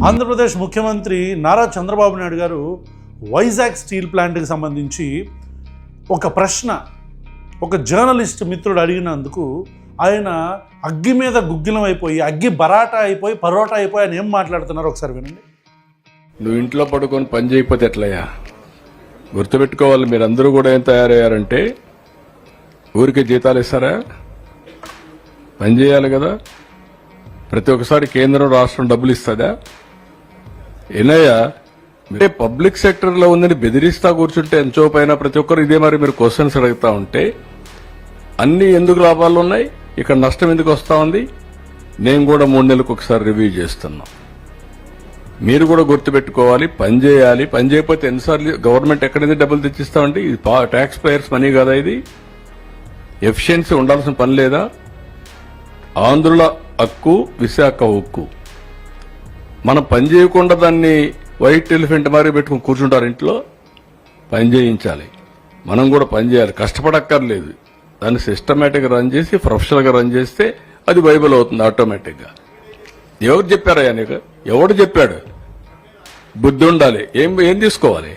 ఆంధ్రప్రదేశ్ ముఖ్యమంత్రి నారా చంద్రబాబు నాయుడు గారు వైజాగ్ స్టీల్ ప్లాంట్కి సంబంధించి ఒక ప్రశ్న ఒక జర్నలిస్ట్ మిత్రుడు అడిగినందుకు ఆయన అగ్గి మీద గుగ్గిలం అయిపోయి అగ్గి బరాటా అయిపోయి పరోటా అయిపోయి ఆయన ఏం మాట్లాడుతున్నారు ఒకసారి వినండి. నువ్వు ఇంట్లో పడుకొని పని చేయకపోతే ఎట్లయ్యా? గుర్తుపెట్టుకోవాలి, మీరందరూ కూడా ఏం తయారయ్యారంటే ఊరికే జీతాలు ఇస్తారా? పని చేయాలి కదా. ప్రతి ఒక్కసారి కేంద్రం రాష్ట్రం డబ్బులు ఇస్తుందా? ఏనయ్యా, మీరే పబ్లిక్ సెక్టర్లో ఉందని బెదిరిస్తా కూర్చుంటే ఎంతో పైన ప్రతి ఒక్కరు ఇదే మరి మీరు క్వశ్చన్స్ అడుగుతా ఉంటే అన్ని ఎందుకు లాభాలు ఉన్నాయి, ఇక్కడ నష్టం ఎందుకు వస్తా ఉంది? నేను కూడా 3 నెలలకు ఒకసారి రివ్యూ చేస్తున్నా. మీరు కూడా గుర్తుపెట్టుకోవాలి, పని చేయాలి. పని చేయకపోతే ఎన్నిసార్లు గవర్నమెంట్ ఎక్కడైనా డబ్బులు తెచ్చిస్తామండి? ఇది ట్యాక్స్ పేయర్స్ మనీ కదా. ఇది ఎఫిషియన్సీ ఉండాల్సిన పని లేదా? ఆంధ్రుల హక్కు, విశాఖ ఉక్కు. మనం పని చేయకుండా దాన్ని వైట్ ఎలిఫెంట్ మారి పెట్టుకుని కూర్చుంటారు ఇంట్లో. పని చేయించాలి, మనం కూడా పని చేయాలి. కష్టపడక్కర్లేదు, దాన్ని సిస్టమేటిక్గా రన్ చేసి ప్రొఫెషనల్గా రన్ చేస్తే అది వైబుల్ అవుతుంది ఆటోమేటిక్గా. ఎవరు చెప్పారయ్యా నీకు? ఎవడు చెప్పాడు? బుద్ధి ఉండాలి. ఏం తీసుకోవాలి?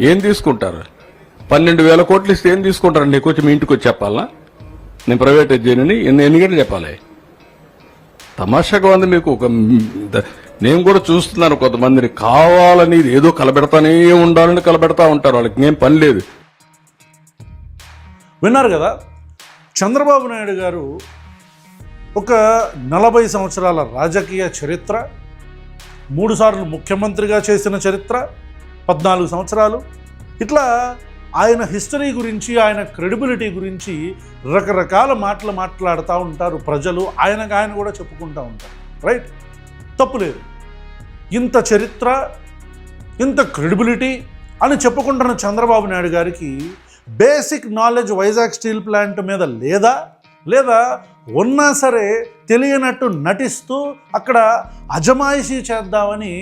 ఏం తీసుకుంటారు? 12,000 కోట్లు ఇస్తే ఏం తీసుకుంటారు? నీకు వచ్చి మీ ఇంటికి వచ్చి చెప్పాలా నేను ప్రైవేటైజ్ చేయనని? ఎన్ని గంటలు చెప్పాలి? తమాషాగా ఉంది మీకు. నేను కూడా చూస్తున్నాను, కొంతమందిని కావాలని ఏదో కలబెడతానే ఉండాలని కలబెడతా ఉంటారు. వాళ్ళకి ఏం పని లేదు. విన్నారు కదా, చంద్రబాబు నాయుడు గారు ఒక 40 సంవత్సరాల రాజకీయ చరిత్ర, 3 సార్లు ముఖ్యమంత్రిగా చేసిన చరిత్ర, 14 సంవత్సరాలు, ఇట్లా ఆయన హిస్టరీ గురించి, ఆయన క్రెడిబిలిటీ గురించి రకరకాల మాటలు మాట్లాడుతూ ఉంటారు ప్రజలు. ఆయన కూడా చెప్పుకుంటూ ఉంటారు. రైట్, తప్పులేదు. ఇంత చరిత్ర, ఇంత క్రెడిబిలిటీ అని చెప్పుకుంటున్న చంద్రబాబు నాయుడు గారికి basic knowledge Vizag steel plant మీద లేదా ఉన్నా సరే తెలియనట్టు నటిస్తూ అక్కడ అజమాయిషీ చేద్దామని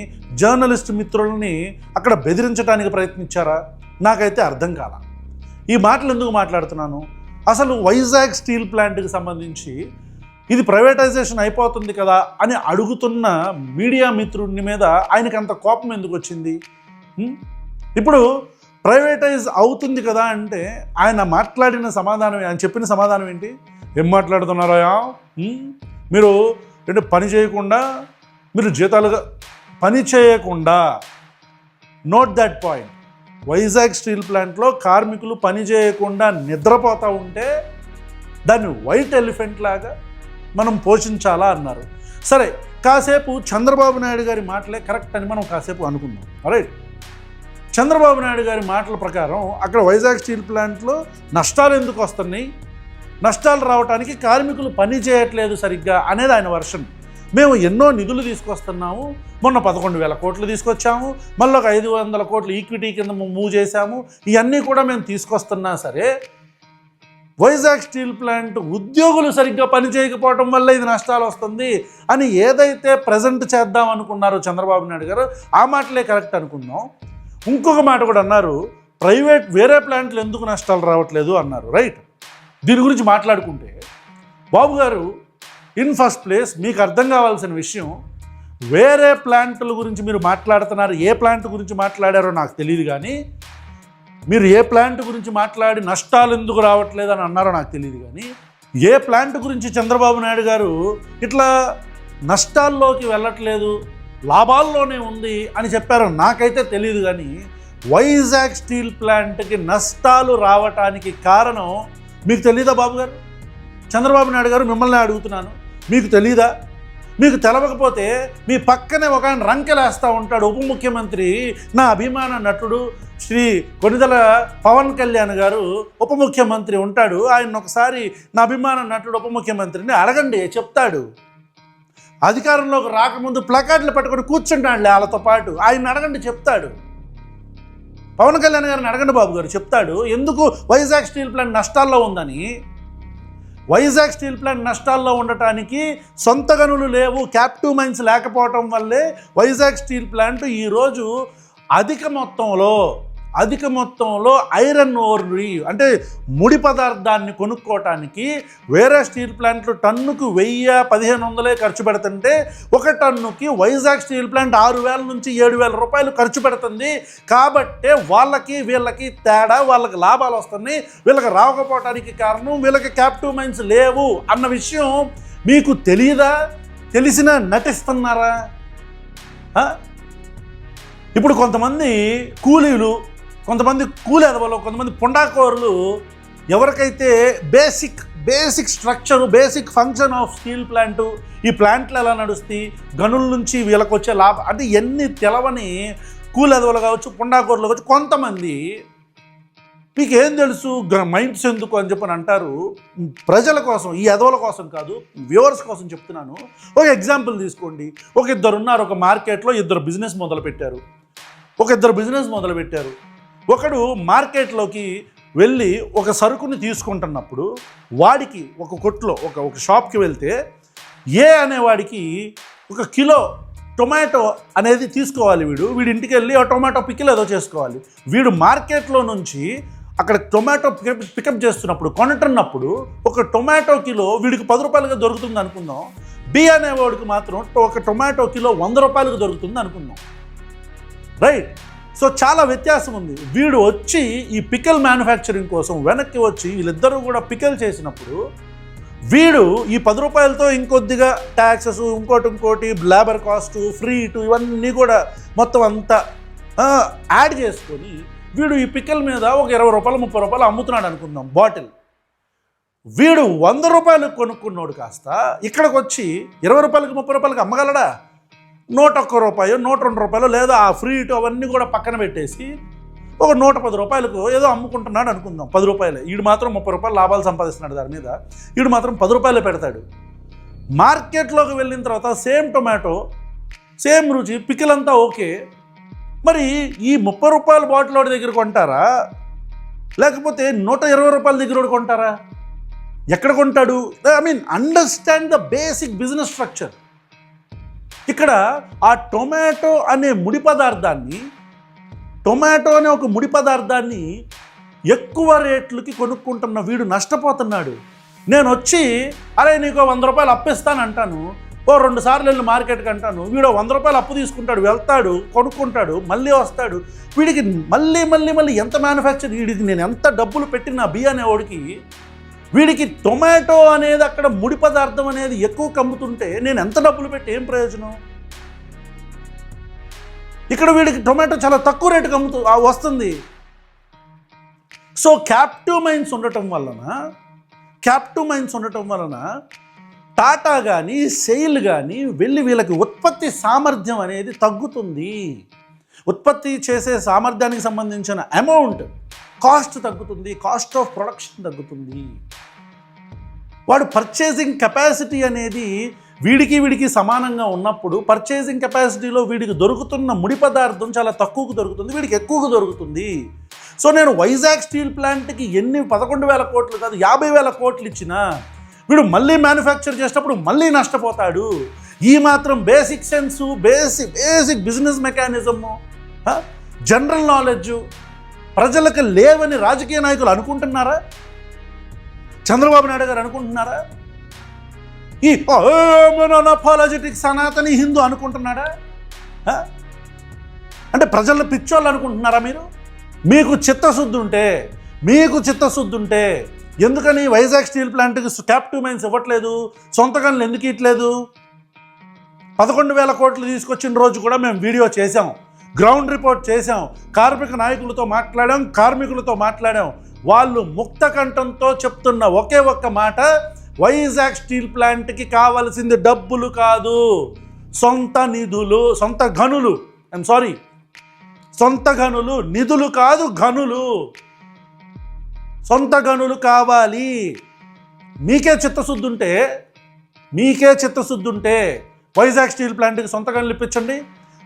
జర్నలిస్ట్ మిత్రులని అక్కడ బెదిరించడానికి ప్రయత్నించారా? నాకైతే అర్థం కాల. ఈ మాటలు ఎందుకు మాట్లాడుతున్నాను? అసలు వైజాగ్ స్టీల్ ప్లాంట్కి సంబంధించి ఇది ప్రైవేటైజేషన్ అయిపోతుంది కదా అని అడుగుతున్న మీడియా మిత్రుడిని మీద ఆయనకి అంత కోపం ఎందుకు వచ్చింది? ఇప్పుడు ప్రైవేటైజ్ అవుతుంది కదా అంటే ఆయన మాట్లాడిన సమాధానం, ఆయన చెప్పిన సమాధానం ఏంటి? ఏం మాట్లాడుతున్నారా మీరు? అంటే పని చేయకుండా, మీరు జీతాలుగా పని చేయకుండా, note that point. Vizag steel ప్లాంట్లో కార్మికులు పని చేయకుండా నిద్రపోతూ ఉంటే దాన్ని వైట్ ఎలిఫెంట్ లాగా మనం పోషించాలా అన్నారు. సరే, కాసేపు చంద్రబాబు నాయుడు గారి మాటలే కరెక్ట్ అని మనం కాసేపు అనుకుందాం. రైట్, చంద్రబాబు నాయుడు గారి మాటల ప్రకారం అక్కడ వైజాగ్ స్టీల్ ప్లాంట్లో నష్టాలు ఎందుకు వస్తున్నాయి, నష్టాలు రావడానికి కార్మికులు పని చేయట్లేదు సరిగ్గా అనేది ఆయన వర్షన్. మేము ఎన్నో నిధులు తీసుకొస్తున్నాము, మొన్న 11,000 కోట్లు తీసుకొచ్చాము, మళ్ళీ ఒక 500 కోట్లు ఈక్విటీ కింద మూవ్ చేశాము, ఇవన్నీ కూడా మేము తీసుకొస్తున్నా సరే వైజాగ్ స్టీల్ ప్లాంట్ ఉద్యోగులు సరిగ్గా పని చేయకపోవడం వల్ల ఇది నష్టాలు వస్తుంది అని ఏదైతే ప్రజెంట్ చేద్దాం అనుకున్నారో చంద్రబాబు నాయుడు గారు, ఆ మాటలే కరెక్ట్ అనుకుందాం. ఇంకొక మాట కూడా అన్నారు, వేరే ప్లాంట్లు ఎందుకు నష్టాలు రావట్లేదు అన్నారు. రైట్, దీని గురించి మాట్లాడుకుంటే బాబు గారు, ఇన్ ఫస్ట్ ప్లేస్ మీకు అర్థం కావాల్సిన విషయం, వేరే ప్లాంట్ల గురించి మీరు మాట్లాడుతున్నారు. ఏ ప్లాంట్ గురించి మాట్లాడారో నాకు తెలియదు, కానీ మీరు ఏ ప్లాంట్ గురించి మాట్లాడి నష్టాలు ఎందుకు రావట్లేదు అని అన్నారో నాకు తెలియదు, కానీ ఏ ప్లాంట్ గురించి చంద్రబాబు నాయుడు గారు ఇట్లా నష్టాల్లోకి వెళ్ళట్లేదు, లాభాల్లోనే ఉంది అని చెప్పారో నాకైతే తెలియదు. కానీ వైజాగ్ స్టీల్ ప్లాంట్కి నష్టాలు రావటానికి కారణం మీకు తెలీదా బాబు గారు? చంద్రబాబు నాయుడు గారు, మిమ్మల్ని అడుగుతున్నాను, మీకు తెలీదా? మీకు తెలవకపోతే మీ పక్కనే ఒక ఆయన రంకెలేస్తూ ఉంటాడు, ఉప ముఖ్యమంత్రి, నా అభిమాన నటుడు శ్రీ కొనిదెల పవన్ కళ్యాణ్ గారు ఉప ముఖ్యమంత్రి ఉంటాడు. ఆయన ఒకసారి నా అభిమాన నటుడు ఉప ముఖ్యమంత్రిని అడగండి, చెప్తాడు. అధికారంలోకి రాకముందు ప్లకార్డులు పట్టుకొని కూర్చుంటాడు వాళ్ళతో పాటు. ఆయన అడగండి, చెప్తాడు. పవన్ కళ్యాణ్ గారిని అడగండి బాబు గారు, చెప్తాడు ఎందుకు వైజాగ్ స్టీల్ ప్లాంట్ నష్టాల్లో ఉందని. వైజాగ్ స్టీల్ ప్లాంట్ నష్టాల్లో ఉండటానికి సొంత గనులు లేవు, క్యాప్టివ్ మైన్స్ లేకపోవటం వల్లే వైజాగ్ స్టీల్ ప్లాంట్ ఈరోజు అధిక మొత్తంలో అధిక మొత్తంలో ఐరన్ ఓర్ని అంటే ముడి పదార్థాన్ని కొనుక్కోవటానికి వేరే స్టీల్ ప్లాంట్లు టన్నుకు 1000-1500 ఖర్చు పెడుతుంటే ఒక టన్నుకి వైజాగ్ స్టీల్ ప్లాంట్ 6000 నుంచి 7000 రూపాయలు ఖర్చు పెడుతుంది. కాబట్టే వాళ్ళకి వీళ్ళకి తేడా, వాళ్ళకి లాభాలు వస్తున్నాయి, వీళ్ళకి రాకపోవటానికి కారణం వీళ్ళకి క్యాప్టివ్ మైన్స్ లేవు అన్న విషయం మీకు తెలియదా? తెలిసినా నటిస్తున్నారా? ఇప్పుడు కొంతమంది కూలీలు, కొంతమంది కూలేదవలు, కొంతమంది పుండాకోరులు ఎవరికైతే basic structure, basic function of steel plant, ఈ ప్లాంట్లు ఎలా నడుస్తాయి, గనుల నుంచి వీళ్ళకి వచ్చే లాభం అంటే ఎన్ని తెలవని కూలేదవలు కావచ్చు, పుండాకోరులు కావచ్చు, కొంతమంది మీకు ఏం తెలుసు మైండ్స్ ఎందుకు అని చెప్పని అంటారు. ప్రజల కోసం, ఈ ఎదవల కోసం కాదు, వ్యూవర్స్ కోసం చెప్తున్నాను. ఒక ఎగ్జాంపుల్ తీసుకోండి. ఇద్దరు ఉన్నారు, ఒక మార్కెట్లో ఇద్దరు బిజినెస్ మొదలుపెట్టారు. ఒకడు మార్కెట్లోకి వెళ్ళి ఒక సరుకుని తీసుకుంటున్నప్పుడు వాడికి ఒక కొట్లో ఒక షాప్కి వెళ్తే ఏ అనేవాడికి 1 కిలో టొమాటో అనేది తీసుకోవాలి. వీడి ఇంటికి వెళ్ళి ఆ టొమాటో పికిల్ ఏదో చేసుకోవాలి. వీడు మార్కెట్లో నుంచి అక్కడ టొమాటో పికప్ చేస్తున్నప్పుడు, కొంటున్నప్పుడు ఒక టొమాటో కిలో వీడికి 10 రూపాయలుగా దొరుకుతుంది అనుకుందాం. బి అనేవాడికి మాత్రం ఒక టొమాటో కిలో 100 రూపాయలకు దొరుకుతుంది అనుకుందాం. రైట్? సో చాలా వ్యత్యాసం ఉంది. వీడు వచ్చి ఈ పికల్ మ్యానుఫ్యాక్చరింగ్ కోసం వెనక్కి వచ్చి వీళ్ళిద్దరూ కూడా పికల్ చేసినప్పుడు వీడు ఈ 10 రూపాయలతో ఇంకొద్దిగా ట్యాక్సెస్, ఇంకోటి లేబర్ కాస్ట్, ఫ్రీటు ఇవన్నీ కూడా మొత్తం అంతా యాడ్ చేసుకొని వీడు ఈ పికల్ మీద ఒక 20 రూపాయలు 30 రూపాయలు అమ్ముతున్నాడు అనుకుందాం బాటిల్. వీడు 100 రూపాయలకు కొనుక్కున్నాడు కాస్త ఇక్కడికి వచ్చి 20 రూపాయలకి 30 రూపాయలకి అమ్మగలడా? 101 రూపాయలు, 102 రూపాయలు, లేదా ఆ ఫ్రీటు అవన్నీ కూడా పక్కన పెట్టేసి ఒక 110 రూపాయలకు ఏదో అమ్ముకుంటున్నాడు అనుకుందాం. 10 రూపాయలే. వీడు మాత్రం 30 రూపాయలు లాభాలు సంపాదిస్తున్నాడు దాని మీద. వీడు మాత్రం 10 రూపాయలు పెడతాడు. మార్కెట్లోకి వెళ్ళిన తర్వాత సేమ్ టొమాటో, సేమ్ రుచి, పికిల్ అంతా ఓకే. మరి ఈ 30 రూపాయల బాటిల్ వాడి దగ్గర కొంటారా, లేకపోతే 120 రూపాయల దగ్గర కొంటారా? ఎక్కడ కొంటాడు? Understand the basic business structure. ఇక్కడ ఆ టొమాటో అనే ఒక ముడి పదార్థాన్ని ఎక్కువ రేట్లకి కొనుక్కుంటున్న వీడు నష్టపోతున్నాడు. నేను వచ్చి అరే నీకు 100 రూపాయలు అప్పిస్తాను అంటాను, 2 సార్లు వెళ్ళి మార్కెట్కి అంటాను, వీడు 100 రూపాయలు అప్పు తీసుకుంటాడు, వెళ్తాడు, కొనుక్కుంటాడు, మళ్ళీ వస్తాడు. వీడికి మళ్ళీ ఎంత మ్యానుఫ్యాక్చర్, వీడికి నేను ఎంత డబ్బులు పెట్టిన బి అనేవాడికి వీడికి టొమాటో అనేది అక్కడ ముడి పదార్థం అనేది ఎక్కువ కమ్ముతుంటే నేను ఎంత డబ్బులు పెట్టి ఏం ప్రయోజనం? ఇక్కడ వీడికి టొమాటో చాలా తక్కువ రేటుకి వస్తుంది. సో క్యాప్టివ్ మైన్స్ ఉండటం వలన టాటా కానీ సెయిల్ కానీ వెళ్ళి వీళ్ళకి ఉత్పత్తి సామర్థ్యం అనేది తగ్గుతుంది. ఉత్పత్తి చేసే సామర్థ్యానికి సంబంధించిన అమౌంట్, కాస్ట్ తగ్గుతుంది, కాస్ట్ ఆఫ్ ప్రొడక్షన్ తగ్గుతుంది. వాడు పర్చేసింగ్ కెపాసిటీ అనేది వీడికి సమానంగా ఉన్నప్పుడు పర్చేసింగ్ కెపాసిటీలో వీడికి దొరుకుతున్న ముడి పదార్థం చాలా తక్కువకు దొరుకుతుంది, వీడికి ఎక్కువకు దొరుకుతుంది. సో నేను వైజాగ్ స్టీల్ ప్లాంట్కి 11,000 కోట్లు కాదు 50,000 కోట్లు ఇచ్చినా వీడు మళ్ళీ మ్యానుఫ్యాక్చర్ చేసేటప్పుడు మళ్ళీ నష్టపోతాడు. ఈ మాత్రం basic sense, basic business mechanism, general knowledge ప్రజలకు లేవని రాజకీయ నాయకులు అనుకుంటున్నారా? చంద్రబాబు నాయుడు గారు అనుకుంటున్నారా? ఈ అపాలజెటిక్ సనాతని హిందూ అనుకుంటున్నాడా? అంటే ప్రజల్లో పిచ్చోళ్ళు అనుకుంటున్నారా మీరు? మీకు చిత్తశుద్ధి ఉంటే ఎందుకని వైజాగ్ స్టీల్ ప్లాంట్కి క్యాప్టివ్ మైన్స్ ఇవ్వట్లేదు? సొంత గనులు ఎందుకు ఇవ్వట్లేదు? 11,000 కోట్లు తీసుకొచ్చిన రోజు కూడా మేము వీడియో చేసాం, గ్రౌండ్ రిపోర్ట్ చేసాం, కార్మిక నాయకులతో మాట్లాడాం, కార్మికులతో మాట్లాడాం. వాళ్ళు ముక్త కంఠంతో చెప్తున్న ఒకే ఒక్క మాట, వైజాగ్ స్టీల్ ప్లాంట్కి కావాల్సింది డబ్బులు కాదు, సొంత నిధులు, సొంత గనులు, నిధులు కాదు గనులు, సొంత గనులు కావాలి. మీకే చిత్తశుద్ధి ఉంటే వైజాగ్ స్టీల్ ప్లాంట్కి సొంత గనులు ఇప్పించండి.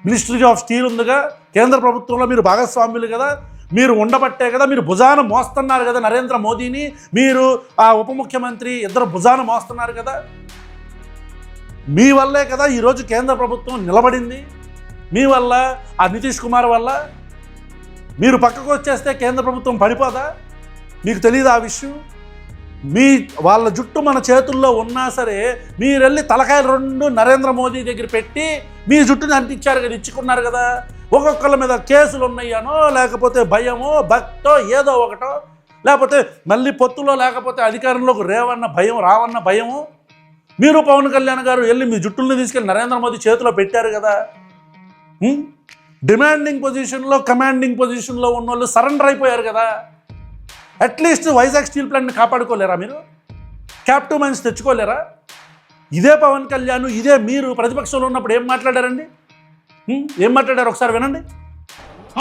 మినిస్ట్రీ ఆఫ్ స్టీల్ ఉందిగా, కేంద్ర ప్రభుత్వంలో మీరు భాగస్వామ్యులు కదా, మీరు ఉండబట్టే కదా, మీరు భుజాన మోస్తున్నారు కదా నరేంద్ర మోదీని, మీరు ఆ ఉప ముఖ్యమంత్రి ఇద్దరు భుజాన మోస్తున్నారు కదా, మీ వల్లే కదా ఈరోజు కేంద్ర ప్రభుత్వం నిలబడింది, మీ వల్ల, ఆ నితీష్ కుమార్ వల్ల. మీరు పక్కకు వచ్చేస్తే కేంద్ర ప్రభుత్వం పడిపోదా? మీకు తెలియదు ఆ విషయం? వాళ్ళ జుట్టు మన చేతుల్లో ఉన్నా సరే మీరు వెళ్ళి తలకాయలు 2 నరేంద్ర మోదీ దగ్గర పెట్టి మీ జుట్టుని అంటించారు కదా, ఇచ్చుకున్నారు కదా. ఒక్కొక్కళ్ళ మీద కేసులు ఉన్నాయనో, లేకపోతే భయమో భక్తో ఏదో ఒకటో, లేకపోతే మళ్ళీ పొత్తులో లేకపోతే అధికారంలోకి రేవన్న భయం, రావన్న భయము. మీరు పవన్ కళ్యాణ్ గారు వెళ్ళి మీ జుట్టుల్ని తీసుకెళ్ళి నరేంద్ర మోదీ చేతిలో పెట్టారు కదా. డిమాండింగ్ పొజిషన్లో, కమాండింగ్ పొజిషన్లో ఉన్న వాళ్ళు సరెండర్ అయిపోయారు కదా. అట్లీస్ట్ వైజాగ్ స్టీల్ ప్లాంట్ని కాపాడుకోలేరా మీరు? క్యాప్టివ్ మైన్స్ తెచ్చుకోలేరా? ఇదే పవన్ కళ్యాణ్, ఇదే మీరు ప్రతిపక్షంలో ఉన్నప్పుడు ఏం మాట్లాడారండి? ఏం మాట్లాడారు ఒకసారి వినండి.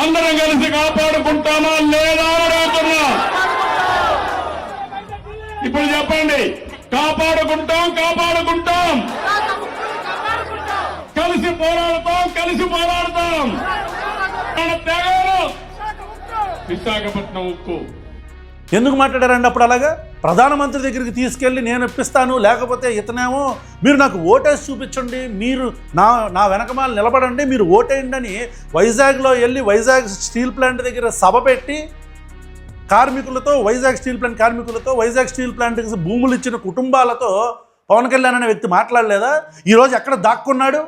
అందరం కలిసి కాపాడుకుంటామా లేదా అడుగుతున్నా. ఇప్పుడు చెప్పండి, కాపాడుకుంటాం కలిసి పోరాడతాం విశాఖపట్నం ఉక్కు. ఎందుకు మాట్లాడారండి అప్పుడు అలాగా? ప్రధానమంత్రి దగ్గరికి తీసుకెళ్ళి నేను ఇప్పిస్తాను, లేకపోతే ఇతనేమో మీరు నాకు ఓటేసి చూపించండి, మీరు నా వెనకమాల నిలబడండి, మీరు ఓటేయండి అని వైజాగ్లో వెళ్ళి వైజాగ్ స్టీల్ ప్లాంట్ దగ్గర సభ పెట్టి కార్మికులతో, వైజాగ్ స్టీల్ ప్లాంట్ కార్మికులతో, వైజాగ్ స్టీల్ ప్లాంట్కి భూములు ఇచ్చిన కుటుంబాలతో పవన్ కళ్యాణ్ అనే వ్యక్తి మాట్లాడలేదా? ఈరోజు ఎక్కడ దాక్కున్నాడు?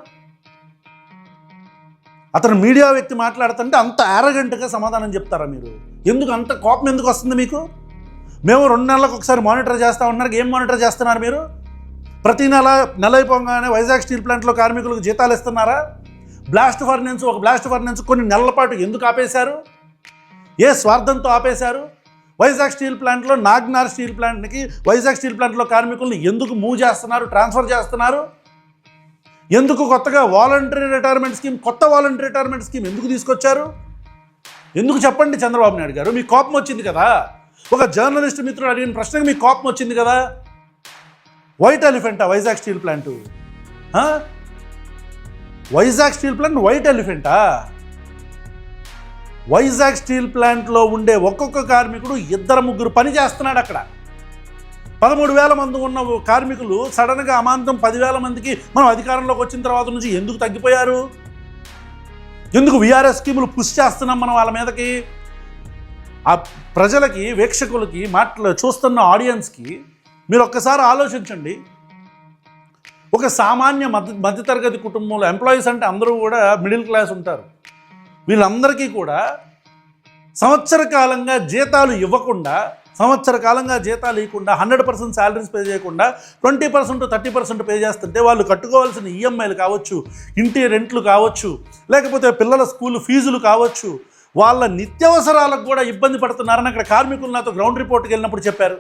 అతను మీడియా వ్యక్తి మాట్లాడుతుంటే అంత యారగెంట్గా సమాధానం చెప్తారా మీరు? ఎందుకు అంత కోపం ఎందుకు వస్తుంది మీకు? మేము 2 నెలలకు ఒకసారి మానిటర్ చేస్తూ ఉన్నారు. ఏం మానిటర్ చేస్తున్నారు మీరు? ప్రతి నెల అయిపోగానే వైజాగ్ స్టీల్ ప్లాంట్లో కార్మికులకు జీతాలు ఇస్తున్నారా? ఒక బ్లాస్ట్ ఫర్నెన్స్ కొన్ని నెలల పాటు ఎందుకు ఆపేశారు? ఏ స్వార్థంతో ఆపేశారు? వైజాగ్ స్టీల్ ప్లాంట్లో నాగ్నార్ స్టీల్ ప్లాంట్కి వైజాగ్ స్టీల్ ప్లాంట్లో కార్మికులను ఎందుకు మూవ్ చేస్తున్నారు, ట్రాన్స్ఫర్ చేస్తున్నారు? ఎందుకు కొత్తగా కొత్త వాలంటరీ రిటైర్మెంట్ స్కీమ్ ఎందుకు తీసుకొచ్చారు? ఎందుకు చెప్పండి చంద్రబాబు నాయుడు గారు. మీకు కోపం వచ్చింది కదా, ఒక జర్నలిస్ట్ మిత్రుడు అడిగిన ప్రశ్నకు మీకు కోపం వచ్చింది కదా. White Elephanta Vizag steel plant? Vizag steel plant white Elephanta? Vizag steel ప్లాంట్లో ఉండే ఒక్కొక్క కార్మికుడు 2-3 పని చేస్తున్నాడు అక్కడ. 13,000 మంది ఉన్న కార్మికులు సడన్గా అమాంతం 10,000 మందికి మనం అధికారంలోకి వచ్చిన తర్వాత నుంచి ఎందుకు తగ్గిపోయారు? ఎందుకు వీఆర్ఎస్ స్కీములు పుష్ చేస్తున్నాం మనం వాళ్ళ మీదకి? ఆ ప్రజలకి, వీక్షకులకి, చూస్తున్న ఆడియన్స్కి మీరు ఒక్కసారి ఆలోచించండి. ఒక సామాన్య మధ్యతరగతి కుటుంబంలో ఎంప్లాయీస్ అంటే అందరూ కూడా మిడిల్ క్లాస్ ఉంటారు. వీళ్ళందరికీ కూడా సంవత్సర కాలంగా జీతాలు ఇవ్వకుండా, 100% శాలరీస్ పే చేయకుండా 20% 30% పే చేస్తుంటే వాళ్ళు కట్టుకోవాల్సిన ఈఎంఐలు కావచ్చు, ఇంటి రెంట్లు కావచ్చు, లేకపోతే పిల్లల స్కూల్ ఫీజులు కావచ్చు, వాళ్ళ నిత్యావసరాలకు కూడా ఇబ్బంది పడుతున్నారని అక్కడ కార్మికులు నాతో గ్రౌండ్ రిపోర్ట్కి వెళ్ళినప్పుడు చెప్పారు.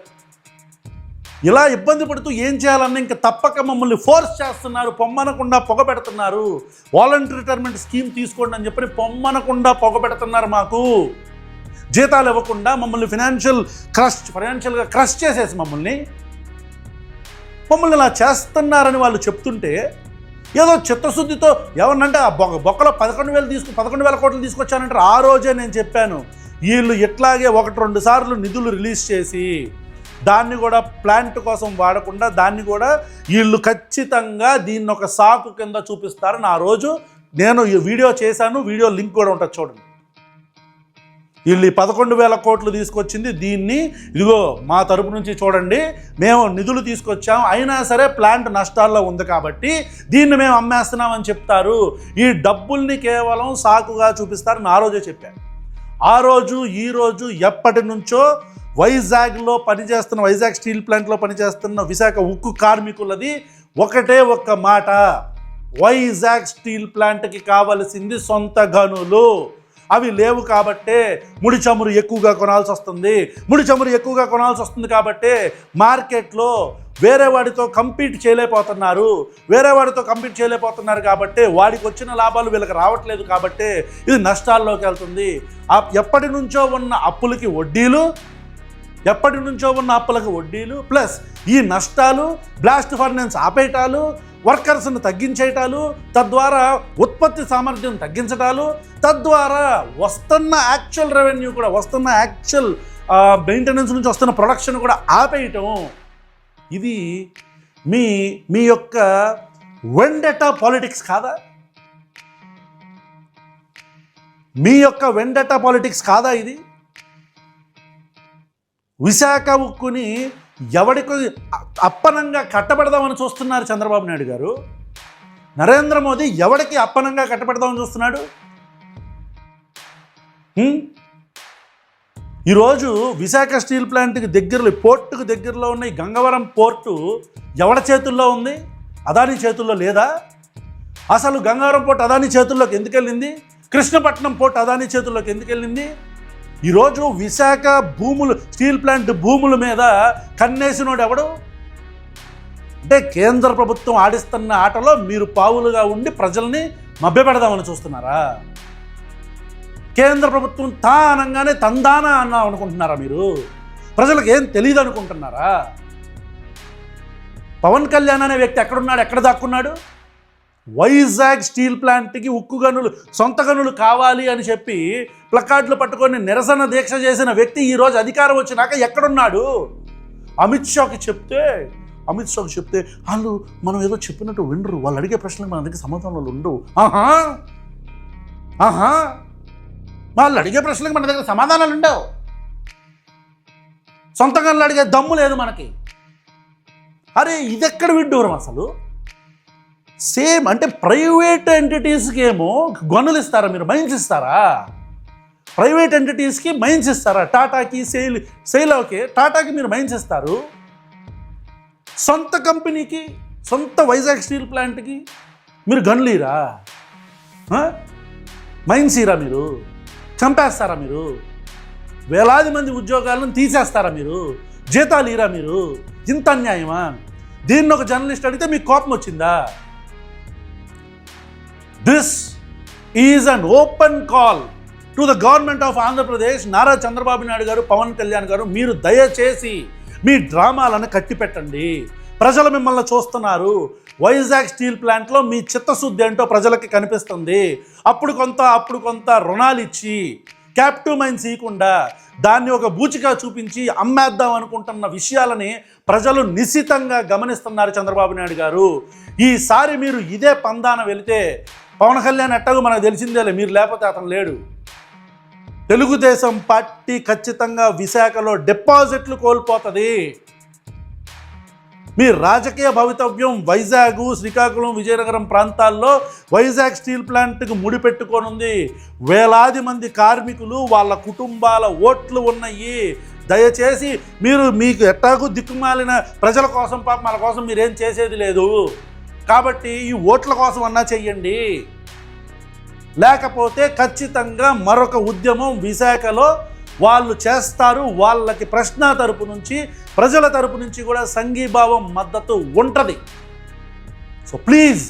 ఇలా ఇబ్బంది పడుతూ ఏం చేయాలన్నా ఇంకా తప్పక మమ్మల్ని ఫోర్స్ చేస్తున్నారు, పొమ్మనకుండా పొగ పెడుతున్నారు. వాలంటరీ రిటైర్మెంట్ స్కీమ్ తీసుకోండి అని చెప్పి పొమ్మనకుండా పొగ పెడుతున్నారు. మాకు జీతాలు ఇవ్వకుండా మమ్మల్ని ఫైనాన్షియల్గా క్రష్ చేసేసి మమ్మల్ని ఇలా చేస్తున్నారని వాళ్ళు చెప్తుంటే ఏదో చిత్తశుద్ధితో ఎవరినంటే ఆ బొక్కలో 11,000 కోట్లు తీసుకొచ్చానంటారు. ఆ రోజే నేను చెప్పాను, వీళ్ళు ఇట్లాగే 1-2 సార్లు నిధులు రిలీజ్ చేసి దాన్ని కూడా ప్లాంట్ కోసం వాడకుండా దాన్ని కూడా వీళ్ళు ఖచ్చితంగా దీన్ని ఒక సాకు కింద చూపిస్తారని ఆ రోజు నేను ఈ వీడియో చేశాను. వీడియో లింక్ కూడా ఉంటుంది చూడండి. వీళ్ళు 11,000 కోట్లు తీసుకొచ్చింది దీన్ని, ఇదిగో మా తరపు నుంచి చూడండి, మేము నిధులు తీసుకొచ్చాం, అయినా సరే ప్లాంట్ నష్టాల్లో ఉంది కాబట్టి దీన్ని మేము అమ్మేస్తున్నామని చెప్తారు. ఈ డబ్బుల్ని కేవలం సాకుగా చూపిస్తారని ఆ రోజే చెప్పాను. ఆ రోజు ఈ రోజు ఎప్పటి నుంచో వైజాగ్లో పనిచేస్తున్న, వైజాగ్ స్టీల్ ప్లాంట్లో పనిచేస్తున్న విశాఖ ఉక్కు కార్మికులది ఒకే ఒక్క మాట, వైజాగ్ స్టీల్ ప్లాంట్కి కావలసింది సొంత గనులు. అవి లేవు కాబట్టే ముడి చమురు ఎక్కువగా కొనాల్సి వస్తుంది కాబట్టే మార్కెట్లో వేరే వాడితో కంపీట్ చేయలేకపోతున్నారు కాబట్టి వాడికి వచ్చిన లాభాలు వీళ్ళకి రావట్లేదు కాబట్టి ఇది నష్టాల్లోకి వెళ్తుంది. ఎప్పటి నుంచో ఉన్న అప్పులకి వడ్డీలు ప్లస్ ఈ నష్టాలు, బ్లాస్ట్ ఫర్నెన్స్ ఆపేయటాలు, వర్కర్స్ను తగ్గించేయటాలు, తద్వారా ఉత్పత్తి సామర్థ్యం తగ్గించటాలు, తద్వారా వస్తున్న యాక్చువల్ రెవెన్యూ కూడా, వస్తున్న యాక్చువల్ మెయింటెనెన్స్ నుంచి వస్తున్న ప్రొడక్షన్ కూడా ఆపేయటం, ఇది మీ యొక్క వెండెటా పాలిటిక్స్ కాదా? మీ యొక్క వెండటా పాలిటిక్స్ కాదా ఇది? విశాఖ ఉక్కుని ఎవడికి అప్పనంగా కట్టబెడదామని చూస్తున్నారు చంద్రబాబు నాయుడు గారు? నరేంద్ర మోదీ ఎవడికి అప్పనంగా కట్టబెడదామని చూస్తున్నాడు? ఈరోజు విశాఖ స్టీల్ ప్లాంట్కి దగ్గరలో, పోర్టుకు దగ్గరలో ఉన్న ఈ గంగవరం పోర్టు ఎవడి చేతుల్లో ఉంది? అదానీ చేతుల్లో లేదా? అసలు గంగవరం పోర్టు అదానీ చేతుల్లోకి ఎందుకు వెళ్ళింది? కృష్ణపట్నం పోర్టు అదానీ చేతుల్లోకి ఎందుకు వెళ్ళింది? ఈరోజు విశాఖ భూములు, స్టీల్ ప్లాంట్ భూముల మీద కన్నేసినోడు ఎవడు? అంటే కేంద్ర ప్రభుత్వం ఆడిస్తున్న ఆటలో మీరు పావులుగా ఉండి ప్రజల్ని మభ్యపెడదామని చూస్తున్నారా? కేంద్ర ప్రభుత్వం తా అనగానే తందానా అన్నా అనుకుంటున్నారా మీరు? ప్రజలకు ఏం తెలియదు అనుకుంటున్నారా? పవన్ కళ్యాణ్ అనే వ్యక్తి ఎక్కడున్నాడు? ఎక్కడ దాక్కున్నాడు? వైజాగ్ స్టీల్ ప్లాంట్కి ఉక్కు గనులు, సొంత గనులు కావాలి అని చెప్పి ప్లకార్డులు పట్టుకొని నిరసన దీక్ష చేసిన వ్యక్తి ఈరోజు అధికారం వచ్చినాక ఎక్కడున్నాడు? అమిత్ షాకి చెప్తే వాళ్ళు మనం ఏదో చెప్పినట్టు వినరు, వాళ్ళు అడిగే ప్రశ్నలకు మన దగ్గర సమాధానాలు ఉండవు. వాళ్ళు అడిగే ప్రశ్నలకు మన దగ్గర సమాధానాలు ఉండవు. సొంత గనులు అడిగే దమ్ము లేదు మనకి. అరే ఇదెక్కడ విడ్డూరం అసలు? సేమ్ అంటే ప్రైవేట్ ఎంటిటీస్కి ఏమో గనులు ఇస్తారా మీరు? మైన్స్ ఇస్తారా? ప్రైవేట్ ఎంటిటీస్కి మైన్స్ ఇస్తారా? టాటాకి సెయిల్ ఓకే, టాటాకి మీరు మైన్స్ ఇస్తారు. సొంత కంపెనీకి, సొంత వైజాగ్ స్టీల్ ప్లాంట్కి మీరు గనులు ఇరా? మైన్స్ ఇరా? మీరు చంపేస్తారా? మీరు వేలాది మంది ఉద్యోగాలను తీసేస్తారా? మీరు జీతాలు ఇరా? మీరు ఇంత అన్యాయమా? దీన్ని ఒక జర్నలిస్ట్ అడిగితే మీకు కోపం వచ్చిందా? This is an open call to the government of Andhra Pradesh. Nara Chandrababu Naidu గారు, పవన్ కళ్యాణ్ గారు, మీరు దయచేసి మీ డ్రామాలను కట్టిపెట్టండి. ప్రజలు మిమ్మల్ని చూస్తున్నారు. వైజాగ్ స్టీల్ ప్లాంట్లో మీ చిత్తశుద్ధి ఏంటో ప్రజలకి కనిపిస్తుంది. అప్పుడు కొంత రుణాలు ఇచ్చి క్యాప్టివ్ మైన్స్ ఇవ్వకుండా దాన్ని ఒక బూచిగా చూపించి అమ్మేద్దాం అనుకుంటున్న విషయాలని ప్రజలు నిశితంగా గమనిస్తున్నారు చంద్రబాబు నాయుడు గారు. ఈసారి మీరు ఇదే పందాన వెళితే పవన్ కళ్యాణ్ ఎట్టగో మనకు తెలిసిందేలే, మీరు లేకపోతే అతను లేడు. తెలుగుదేశం పార్టీ ఖచ్చితంగా విశాఖలో డిపాజిట్లు కోల్పోతుంది. మీ రాజకీయ భవితవ్యం వైజాగ్, శ్రీకాకుళం, విజయనగరం ప్రాంతాల్లో వైజాగ్ స్టీల్ ప్లాంట్కి ముడిపెట్టుకోనుంది. వేలాది మంది కార్మికులు, వాళ్ళ కుటుంబాల ఓట్లు ఉన్నాయి. దయచేసి మీరు, మీకు ఎట్టాకు దిక్కుమాలిన ప్రజల కోసం, పాప మన కోసం మీరేం చేసేది లేదు కాబట్టి ఈ ఓట్ల కోసం అన్నా చెయ్యండి. లేకపోతే ఖచ్చితంగా మరొక ఉద్యమం విశాఖలో వాళ్ళు చేస్తారు. వాళ్ళకి ప్రశ్న తరపు నుంచి, ప్రజల తరపు నుంచి కూడా సంఘీభావం, మద్దతు ఉంటుంది. So please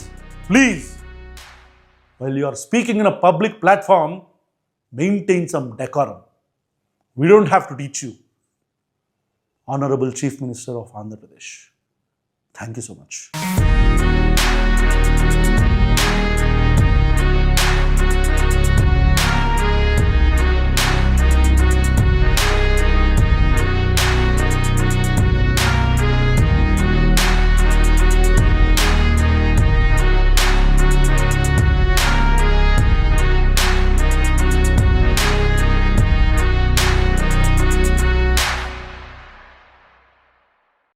while you are speaking in a public platform, maintain some decorum. We don't have to teach you. Honorable Chief Minister of Andhra Pradesh, thank you so much.